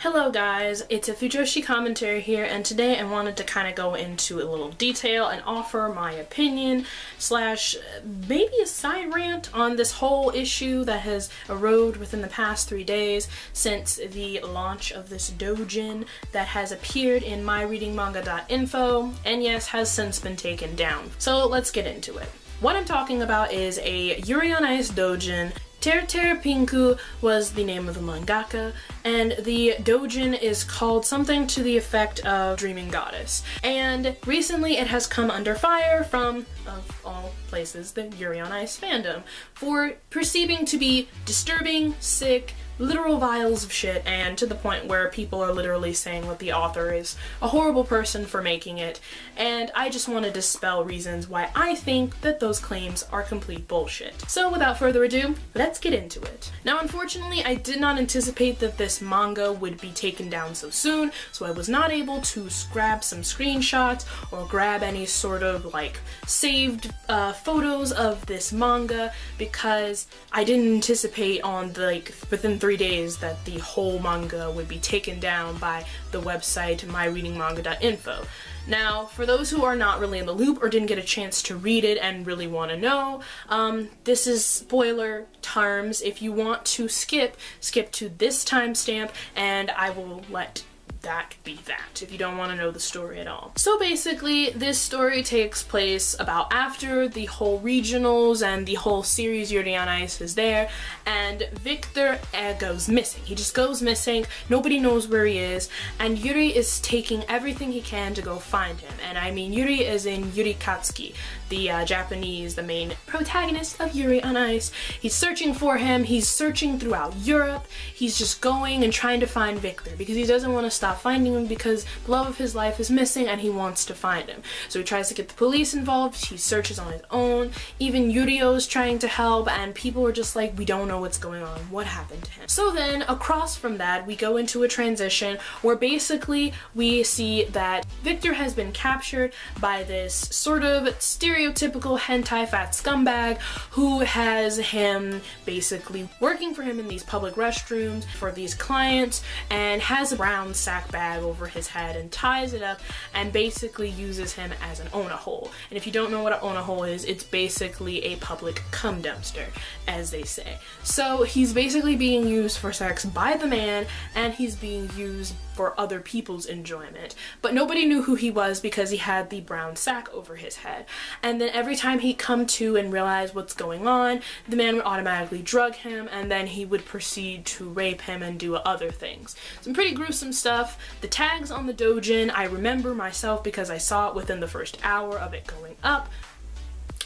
Hello guys, it's a Fujoshi commentary here, and today I wanted to kind of go into a little detail and offer my opinion slash maybe a side rant on this whole issue that has arose within the past 3 days since the launch of this doujin that has appeared in myreadingmanga.info and yes, has since been taken down. So let's get into it. What I'm talking about is a Yuri on Ice doujin. Terra Pinku was the name of the mangaka, and the doujin is called something to the effect of Dreaming Goddess. And recently it has come under fire from, of all places, the Yuri On Ice Fandom for perceiving to be disturbing, sick, literal vials of shit, and to the point where people are literally saying that the author is a horrible person for making it, and I just want to dispel reasons why I think that those claims are complete bullshit. So without further ado, let's get into it. Now unfortunately, I did not anticipate that this manga would be taken down so soon, so I was not able to grab some screenshots or grab any sort of like saved photos of this manga because I didn't anticipate on the, within 3 days that the whole manga would be taken down by the website myreadingmanga.info. Now, for those who are not really in the loop or didn't get a chance to read it and really want to know, this is spoiler terms. If you want to skip to this timestamp and I will let that be that if you don't want to know the story at all. So basically, this story takes place about after the whole regionals and the whole series Yuri on Ice is there, and Victor goes missing. He just goes missing, nobody knows where he is, and Yuri is taking everything he can to go find him. And I mean Yuri is in Yuri Katsuki, the Japanese, the main protagonist of Yuri on Ice. He's searching for him, he's searching throughout Europe, he's just going and trying to find Victor because he doesn't want to stop finding him because the love of his life is missing and he wants to find him. So he tries to get the police involved, he searches on his own, even Yurio's trying to help, and people are just like, we don't know what's going on, what happened to him? So then across from that we go into a transition where basically we see that Victor has been captured by this sort of stereotypical hentai fat scumbag who has him basically working for him in these public restrooms for these clients and has a brown sack bag over his head and ties it up and basically uses him as an onahole. And if you don't know what an onahole is, it's basically a public cum dumpster, as they say. So he's basically being used for sex by the man, and he's being used for other people's enjoyment. But nobody knew who he was because he had the brown sack over his head. And then every time he'd come to and realize what's going on, the man would automatically drug him, and then he would proceed to rape him and do other things. Some pretty gruesome stuff. The tags on the doujin, I remember myself because I saw it within the first hour of it going up.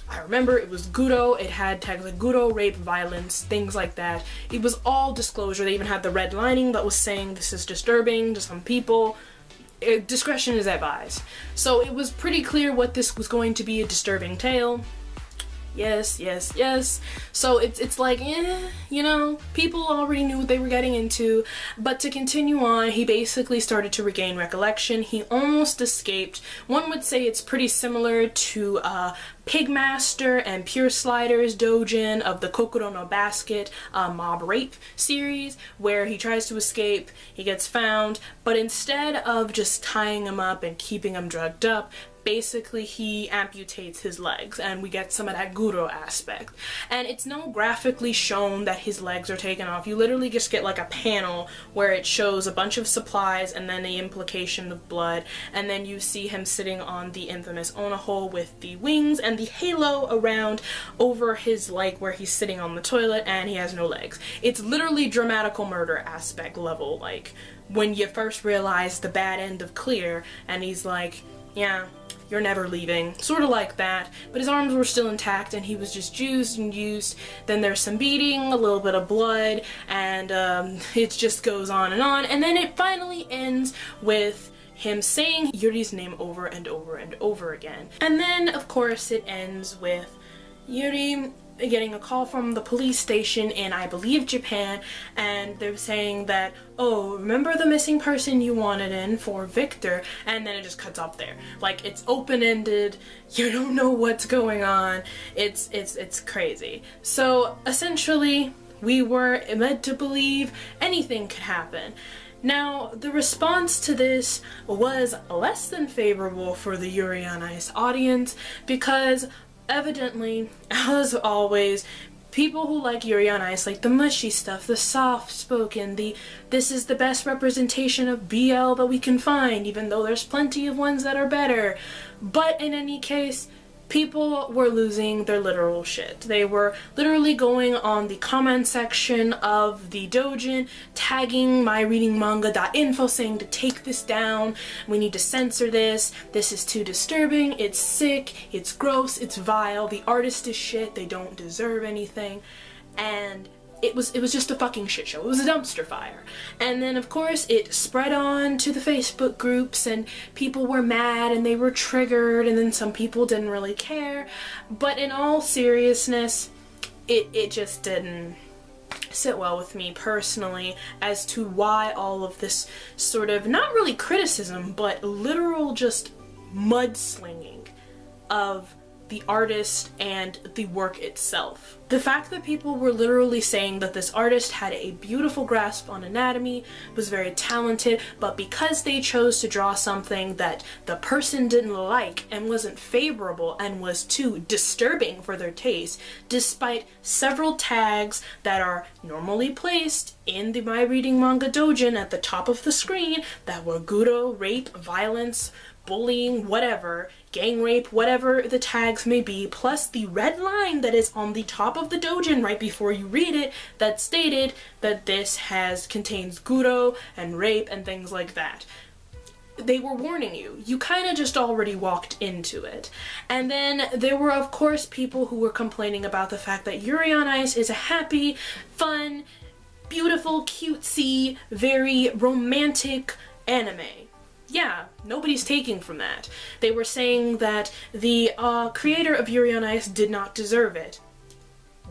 I remember it was Guro, it had tags like Guro, rape, violence, things like that. It was all disclosure. They even had the red lining that was saying this is disturbing to some people. Discretion is advised. So it was pretty clear what this was going to be, a disturbing tale. Yes, yes, yes. So it's like, you know, people already knew what they were getting into. But to continue on, he basically started to regain recollection. He almost escaped. One would say it's pretty similar to Pigmaster and Pure Slider's doujin of the Kokoro no Basket mob rape series, where he tries to escape, he gets found, but instead of just tying him up and keeping him drugged up, basically he amputates his legs, and we get some of that Guro aspect. And it's not graphically shown that his legs are taken off. You literally just get like a panel where it shows a bunch of supplies and then the implication of blood, and then you see him sitting on the infamous onahole with the wings and the halo around over his leg where he's sitting on the toilet and he has no legs. It's literally dramatical murder aspect level, like when you first realize the bad end of Clear and he's like, yeah, you're never leaving, sort of like that, but his arms were still intact and he was just juiced and used. Then there's some beating, a little bit of blood, and it just goes on, and then it finally ends with him saying Yuri's name over and over and over again. And then, of course, it ends with Yuri getting a call from the police station in, I believe, Japan, and they're saying that, oh, remember the missing person you wanted in for Victor? And then it just cuts off there. Like, it's open-ended, you don't know what's going on, it's crazy. So, essentially, we were led to believe anything could happen. Now, the response to this was less than favorable for the Yuri on Ice audience because evidently, as always, people who like Yuri on Ice like the mushy stuff, the soft-spoken, this is the best representation of BL that we can find, even though there's plenty of ones that are better. But in any case, people were losing their literal shit. They were literally going on the comment section of the doujin, tagging myreadingmanga.info saying to take this down, we need to censor this is too disturbing, it's sick, it's gross, it's vile, the artist is shit, they don't deserve anything, and it was just a fucking shit show. It was a dumpster fire. And then of course it spread on to the Facebook groups and people were mad and they were triggered, and then some people didn't really care. But in all seriousness, it just didn't sit well with me personally as to why all of this sort of, not really criticism, but literal just mudslinging of the artist and the work itself. The fact that people were literally saying that this artist had a beautiful grasp on anatomy, was very talented, but because they chose to draw something that the person didn't like and wasn't favorable and was too disturbing for their taste, despite several tags that are normally placed in the My Reading Manga doujin at the top of the screen that were guro, rape, violence, bullying, whatever, gang rape, whatever the tags may be, plus the red line that is on the top of the doujin right before you read it that stated that this contains guro and rape and things like that. They were warning you. You kind of just already walked into it. And then there were of course people who were complaining about the fact that Yuri on Ice is a happy, fun, beautiful, cutesy, very romantic anime. Yeah, nobody's taking from that. They were saying that the creator of Yuri on Ice did not deserve it.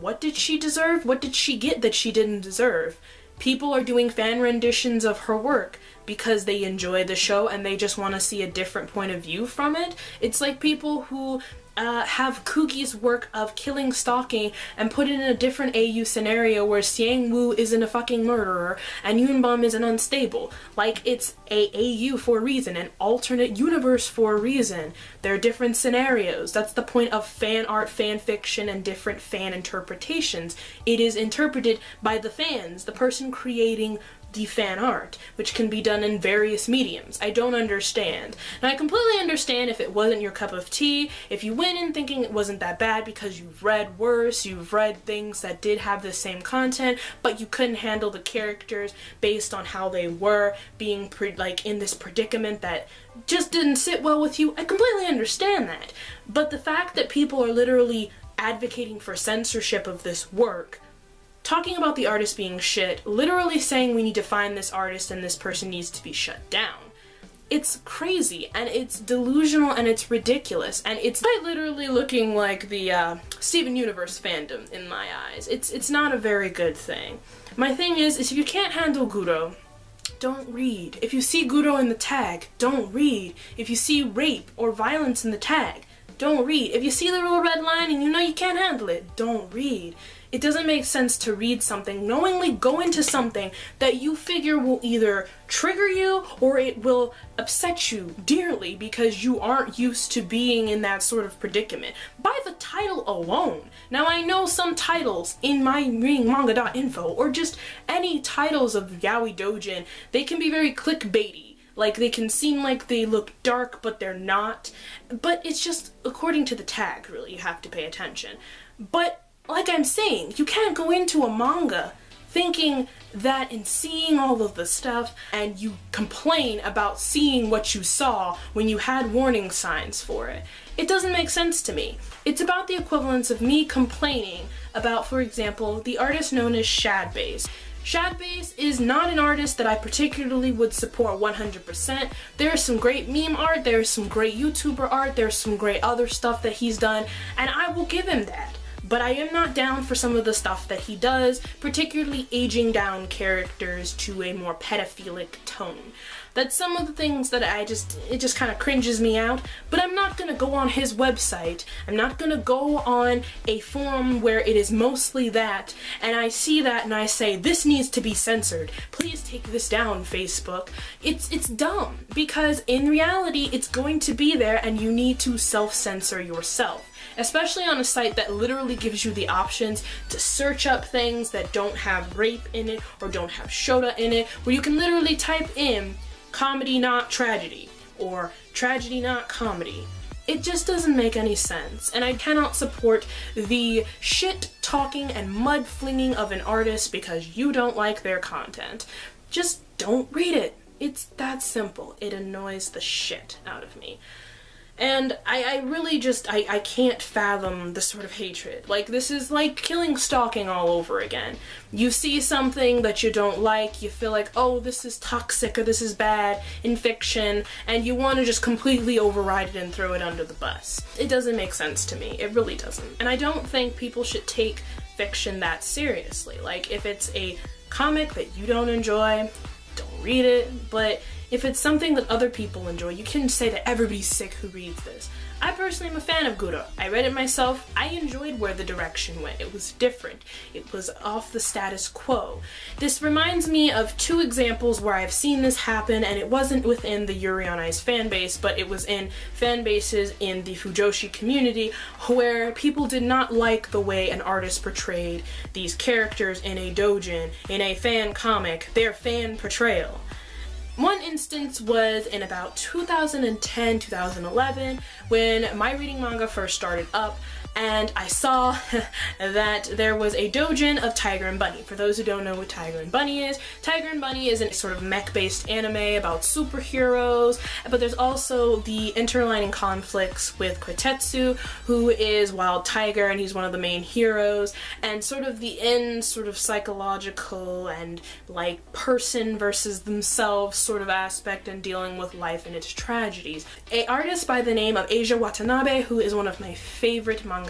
What did she deserve? What did she get that she didn't deserve? People are doing fan renditions of her work because they enjoy the show and they just want to see a different point of view from it. It's like people who have Kugi's work of killing, stalking, and put it in a different AU scenario where Xiang Wu isn't a fucking murderer and Yunbum isn't unstable. Like, it's a AU for a reason, an alternate universe for a reason. There are different scenarios. That's the point of fan art, fan fiction, and different fan interpretations. It is interpreted by the fans, the person creating the fan art, which can be done in various mediums. I don't understand. Now, I completely understand if it wasn't your cup of tea, if you went in thinking it wasn't that bad because you've read worse, you've read things that did have the same content, but you couldn't handle the characters based on how they were being in this predicament that just didn't sit well with you. I completely understand that. But the fact that people are literally advocating for censorship of this work, talking about the artist being shit, literally saying we need to find this artist and this person needs to be shut down. It's crazy, and it's delusional, and it's ridiculous, and it's quite literally looking like the Steven Universe fandom in my eyes. It's not a very good thing. My thing is if you can't handle guro, don't read. If you see guro in the tag, don't read. If you see rape or violence in the tag, don't read. If you see the little red line and you know you can't handle it, don't read. It doesn't make sense to read something, knowingly go into something that you figure will either trigger you or it will upset you dearly because you aren't used to being in that sort of predicament. By the title alone. Now, I know some titles in myreadingmanga.info or just any titles of yaoi doujin, they can be very clickbaity. Like, they can seem like they look dark, but they're not. But it's just according to the tag, really, you have to pay attention. But like I'm saying, you can't go into a manga thinking that and seeing all of the stuff and you complain about seeing what you saw when you had warning signs for it. It doesn't make sense to me. It's about the equivalence of me complaining about, for example, the artist known as Shadbase. Shadbase is not an artist that I particularly would support 100%. There's some great meme art, there's some great YouTuber art, there's some great other stuff that he's done, and I will give him that. but I am not down for some of the stuff that he does, particularly aging down characters to a more pedophilic tone. That's some of the things that it just kind of cringes me out, but I'm not gonna go on his website, I'm not gonna go on a forum where it is mostly that, and I see that and I say, this needs to be censored, please take this down, Facebook. It's dumb, because in reality, it's going to be there and you need to self-censor yourself. Especially on a site that literally gives you the options to search up things that don't have rape in it or don't have shota in it, where you can literally type in comedy not tragedy or tragedy not comedy. It just doesn't make any sense, and I cannot support the shit talking and mud flinging of an artist because you don't like their content. Just don't read it. It's that simple. It annoys the shit out of me. And I really just, I can't fathom the sort of hatred. Like, this is like killing stalking all over again. You see something that you don't like, you feel like, oh, this is toxic or this is bad in fiction, and you want to just completely override it and throw it under the bus. It doesn't make sense to me. It really doesn't. And I don't think people should take fiction that seriously. Like, if it's a comic that you don't enjoy, don't read it, but if it's something that other people enjoy, you can say that everybody's sick who reads this. I personally am a fan of Guro. I read it myself. I enjoyed where the direction went. It was different. It was off the status quo. This reminds me of two examples where I've seen this happen, and it wasn't within the Yuri On Ice fanbase, but it was in fan bases in the Fujoshi community where people did not like the way an artist portrayed these characters in a doujin, in a fan comic, their fan portrayal. One instance was in about 2010, 2011, when my reading manga first started up, and I saw that there was a doujin of Tiger and Bunny. For those who don't know what Tiger and Bunny is a sort of mech-based anime about superheroes, but there's also the interlining conflicts with Kotetsu, who is Wild Tiger, and he's one of the main heroes, and sort of the end sort of psychological and like person versus themselves sort of aspect and dealing with life and its tragedies. An artist by the name of Asia Watanabe, who is one of my favorite mangaka,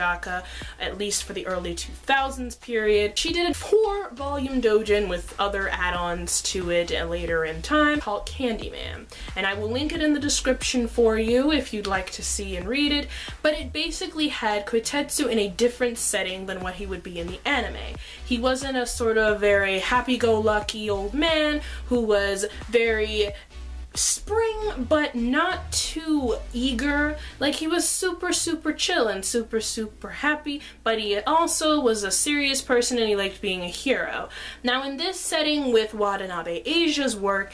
at least for the early 2000s period. She did a 4-volume doujin with other add-ons to it later in time called Candyman, and I will link it in the description for you if you'd like to see and read it, but it basically had Kotetsu in a different setting than what he would be in the anime. He wasn't a sort of very happy-go-lucky old man who was very spring but not too eager. Like, he was super chill and super happy, but he also was a serious person and he liked being a hero. Now in this setting with Watanabe Asia's work,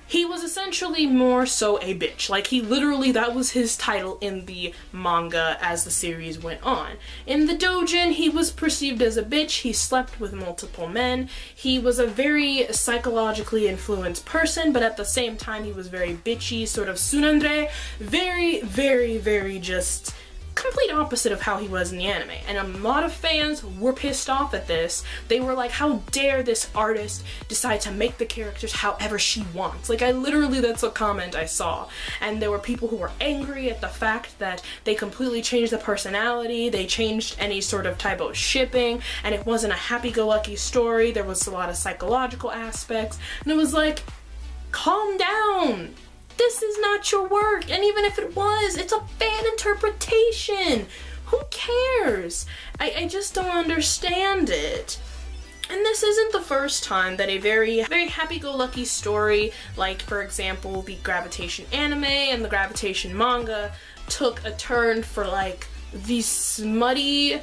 he was essentially more so a bitch. Like, he literally, that was his title in the manga as the series went on. In the doujin, he was perceived as a bitch, he slept with multiple men, he was a very psychologically influenced person, but at the same time he was very bitchy, sort of sunandre, very just complete opposite of how he was in the anime. And a lot of fans were pissed off at this. They were like, how dare this artist decide to make the characters however she wants. Like, I literally, that's a comment I saw. And there were people who were angry at the fact that they completely changed the personality, they changed any sort of type of shipping, and it wasn't a happy-go-lucky story. There was a lot of psychological aspects, and it was like, calm down. This is not your work, and even if it was, it's a fan interpretation. Who cares? I just don't understand it. And this isn't the first time that a very happy-go-lucky story, like for example the Gravitation anime and the Gravitation manga, took a turn for like the smutty,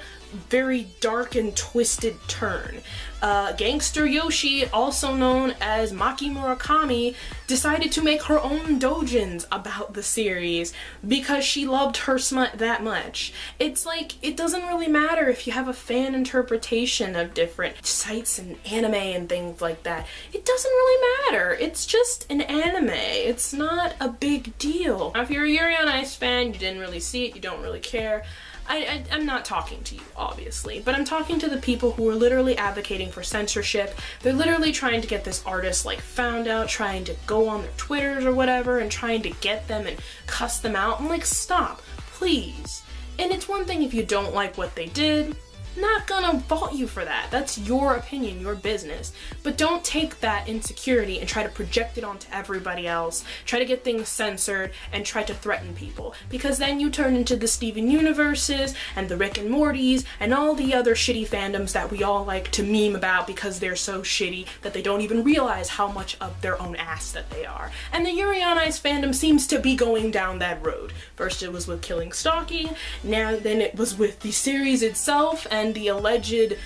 very dark and twisted turn. Gangster Yoshi, also known as Maki Murakami, decided to make her own doujins about the series because she loved her smut that much. It's like, it doesn't really matter if you have a fan interpretation of different sites and anime and things like that. It doesn't really matter. It's just an anime. It's not a big deal. Now, if you're a Yuri On Ice fan, you didn't really see it, you don't really care, I'm not talking to you, obviously, but I'm talking to the people who are literally advocating for censorship. They're literally trying to get this artist, like, found out, trying to go on their Twitters or whatever, and trying to get them and cuss them out. I'm like, stop, please. And it's one thing if you don't like what they did, not gonna fault you for that. That's your opinion, your business. But don't take that insecurity and try to project it onto everybody else, try to get things censored, and try to threaten people. Because then you turn into the Steven Universes, and the Rick and Mortys, and all the other shitty fandoms that we all like to meme about because they're so shitty that they don't even realize how much of their own ass that they are. And the Yuri On Ice fandom seems to be going down that road. First it was with Killing Stalking, then it was with the series itself and the alleged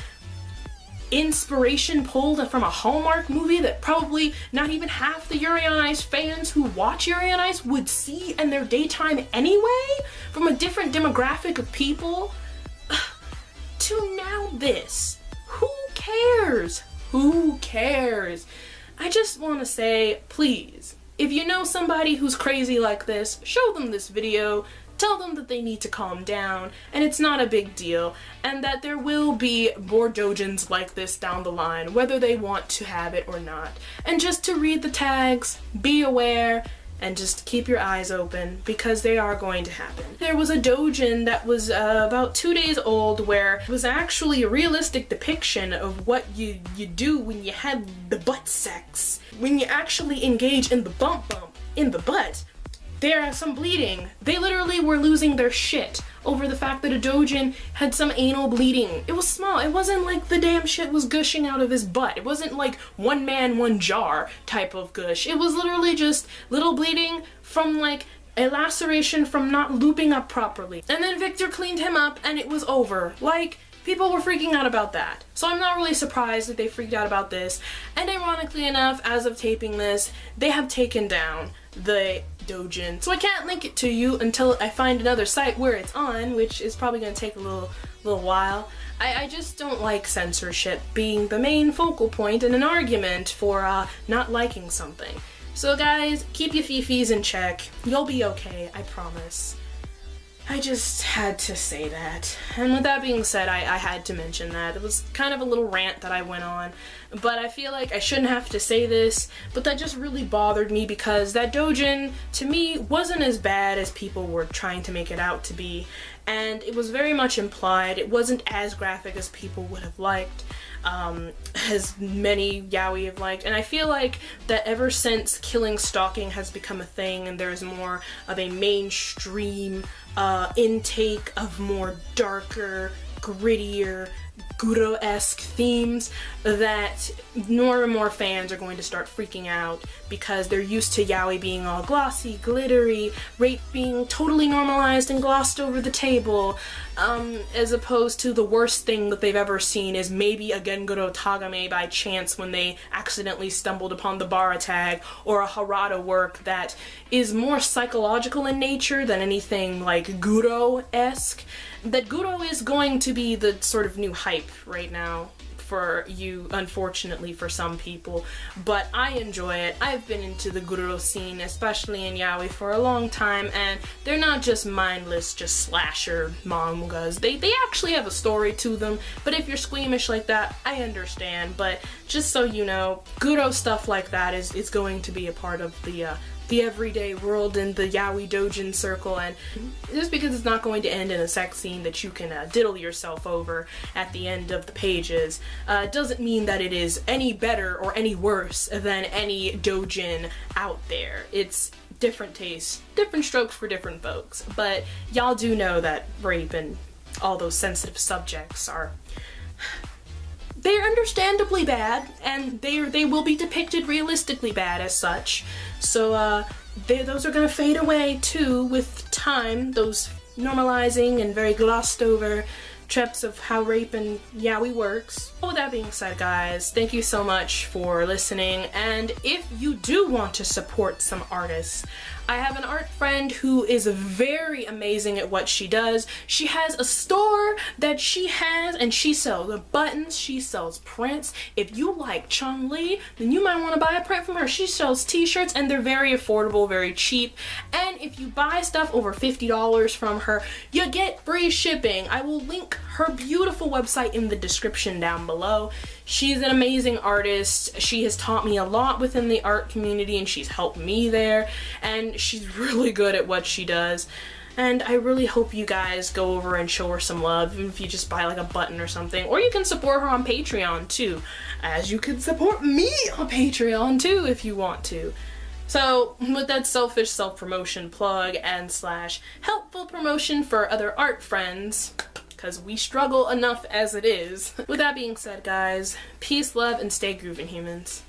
inspiration pulled from a Hallmark movie that probably not even half the Yuri on Ice fans who watch Yuri on Ice would see in their daytime anyway, from a different demographic of people, to now this. Who cares? Who cares? I just want to say, please, if you know somebody who's crazy like this, show them this video, tell them that they need to calm down, and it's not a big deal, and that there will be more doujins like this down the line, whether they want to have it or not. And just to read the tags, be aware, and just keep your eyes open, because they are going to happen. There was a doujin that was about 2 days old where it was actually a realistic depiction of what you do when you have the butt sex. When you actually engage in the bump in the butt, there is some bleeding. They literally were losing their shit over the fact that a doujin had some anal bleeding. It was small. It wasn't like the damn shit was gushing out of his butt. It wasn't like one man, one jar type of gush. It was literally just little bleeding from like a laceration from not looping up properly. And then Victor cleaned him up and it was over. Like, people were freaking out about that. So I'm not really surprised that they freaked out about this. And ironically enough, as of taping this, they have taken down the doujin. So I can't link it to you until I find another site where it's on, which is probably going to take a little while. I just don't like censorship being the main focal point in an argument for not liking something. So guys, keep your fifis in check. You'll be okay, I promise. I just had to say that. And with that being said, I had to mention that. It was kind of a little rant that I went on, but I feel like I shouldn't have to say this, but that just really bothered me because that doujin, to me, wasn't as bad as people were trying to make it out to be, and it was very much implied. It wasn't as graphic as people would have liked, as many yaoi have liked, and I feel like that ever since Killing Stalking has become a thing and there's more of a mainstream intake of more darker, grittier, Guro-esque themes, that more and more fans are going to start freaking out because they're used to yaoi being all glossy, glittery, rape being totally normalized and glossed over the table, as opposed to the worst thing that they've ever seen is maybe a Genguro Tagame by chance when they accidentally stumbled upon the Bara tag, or a Harada work that is more psychological in nature than anything like Guro-esque. That Guro is going to be the sort of new hype right now for you, unfortunately for some people, but I enjoy it. I've been into the Guro scene, especially in yaoi, for a long time, and they're not just mindless, just slasher mangas. They actually have a story to them, but if you're squeamish like that, I understand. But just so you know, Guro stuff like that is going to be a part of the everyday world in the yaoi doujin circle, and just because it's not going to end in a sex scene that you can diddle yourself over at the end of the pages doesn't mean that it is any better or any worse than any doujin out there. It's different tastes, different strokes for different folks, but y'all do know that rape and all those sensitive subjects they're understandably bad, and they will be depicted realistically bad as such. So those are gonna fade away too with time, those normalizing and very glossed over trips of how rape and yaoi works. With that being said, guys, thank you so much for listening, and if you do want to support some artists, I have an art friend who is very amazing at what she does. She has a store that she has, and she sells buttons, she sells prints. If you like Chun-Li, then you might want to buy a print from her. She sells t-shirts, and they're very affordable, very cheap. And if you buy stuff over $50 from her, you get free shipping. I will link her beautiful website in the description down below. She's an amazing artist. She has taught me a lot within the art community, and she's helped me there, and she's really good at what she does. And I really hope you guys go over and show her some love, even if you just buy like a button or something. Or you can support her on Patreon too, as you can support me on Patreon too if you want to. So with that selfish self-promotion plug and slash helpful promotion for other art friends, because we struggle enough as it is. With that being said, guys, peace, love, and stay groovin', humans.